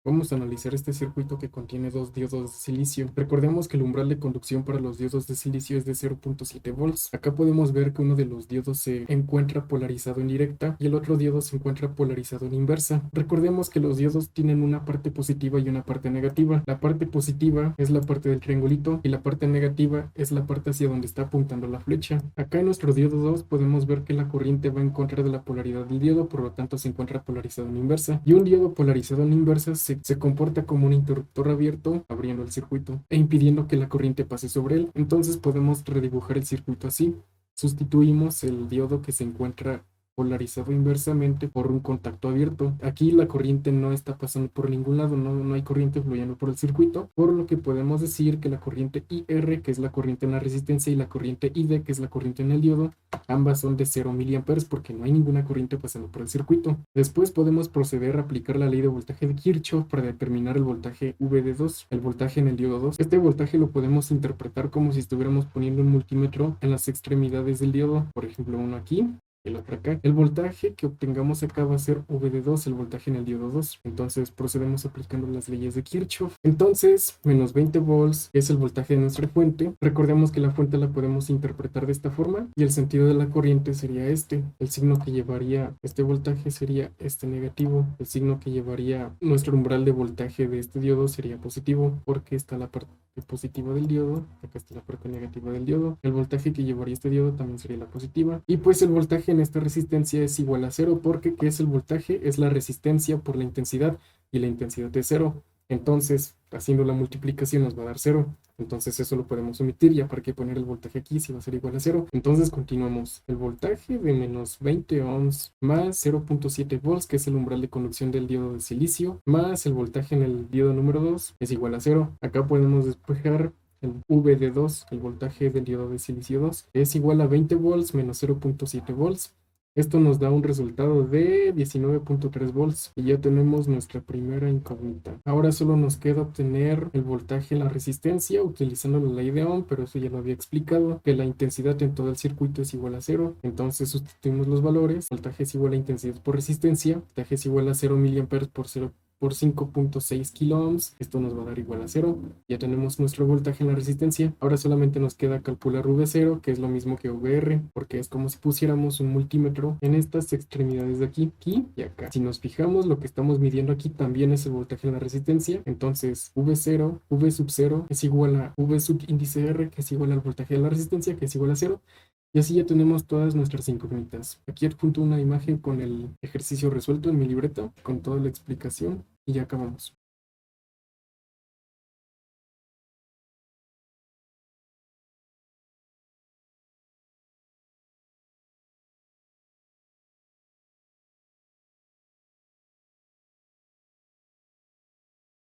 Vamos a analizar este circuito que contiene dos diodos de silicio. Recordemos que el umbral de conducción para los diodos de silicio es de 0.7 volts. Acá podemos ver que uno de los diodos se encuentra polarizado en directa y el otro diodo se encuentra polarizado en inversa. Recordemos que los diodos tienen una parte positiva y una parte negativa. La parte positiva es la parte del triangulito y la parte negativa es la parte hacia donde está apuntando la flecha. Acá en nuestro diodo 2 podemos ver que la corriente va en contra de la polaridad del diodo, por lo tanto se encuentra polarizado en inversa. Y un diodo polarizado en inversa se comporta como un interruptor abierto, abriendo el circuito e impidiendo que la corriente pase sobre él. Entonces podemos redibujar el circuito así. Sustituimos el diodo que se encuentra polarizado inversamente por un contacto abierto. Aquí la corriente no está pasando por ningún lado, no hay corriente fluyendo por el circuito, por lo que podemos decir que la corriente IR, que es la corriente en la resistencia, y la corriente ID, que es la corriente en el diodo, ambas son de 0 miliamperes porque no hay ninguna corriente pasando por el circuito. Después podemos proceder a aplicar la ley de voltaje de Kirchhoff para determinar el voltaje VD2, el voltaje en el diodo 2. Este voltaje lo podemos interpretar como si estuviéramos poniendo un multímetro en las extremidades del diodo, por ejemplo uno aquí y el otro acá. El voltaje que obtengamos acá va a ser VD2, el voltaje en el diodo 2. Entonces procedemos aplicando las leyes de Kirchhoff. Entonces, menos 20 volts es el voltaje de nuestra fuente. Recordemos que la fuente la podemos interpretar de esta forma y el sentido de la corriente sería este. El signo que llevaría este voltaje sería este negativo. El signo que llevaría nuestro umbral de voltaje de este diodo sería positivo, porque está la parte positiva del diodo, acá está la parte negativa del diodo. El voltaje que llevaría este diodo también sería la positiva. Y pues el voltaje en esta resistencia es igual a cero, porque ¿qué es el voltaje? Es la resistencia por la intensidad, y la intensidad es cero. Entonces, haciendo la multiplicación nos va a dar cero. Entonces eso lo podemos omitir, ya para qué poner el voltaje aquí si va a ser igual a cero. Entonces continuamos. El voltaje de menos 20 ohms más 0.7 volts, que es el umbral de conducción del diodo de silicio, más el voltaje en el diodo número 2 es igual a cero. Acá podemos despejar el VD2, el voltaje del diodo de silicio 2, es igual a 20 volts menos 0.7 volts. Esto nos da un resultado de 19.3 volts y ya tenemos nuestra primera incógnita. Ahora solo nos queda obtener el voltaje en la resistencia utilizando la ley de Ohm, pero eso ya lo había explicado, que la intensidad en todo el circuito es igual a cero. Entonces sustituimos los valores. Voltaje es igual a intensidad por resistencia. Voltaje es igual a 0 miliamperes por 5.6 kilo ohms. Esto nos va a dar igual a cero. Ya tenemos nuestro voltaje en la resistencia. Ahora solamente nos queda calcular V0, que es lo mismo que VR, porque es como si pusiéramos un multímetro en estas extremidades de aquí y acá. Si nos fijamos, lo que estamos midiendo aquí también es el voltaje en la resistencia. Entonces V0, V sub 0 es igual a V sub índice R, que es igual al voltaje de la resistencia, que es igual a cero. Y así ya tenemos todas nuestras incógnitas. Aquí adjunto una imagen con el ejercicio resuelto en mi libreta, con toda la explicación, y ya acabamos.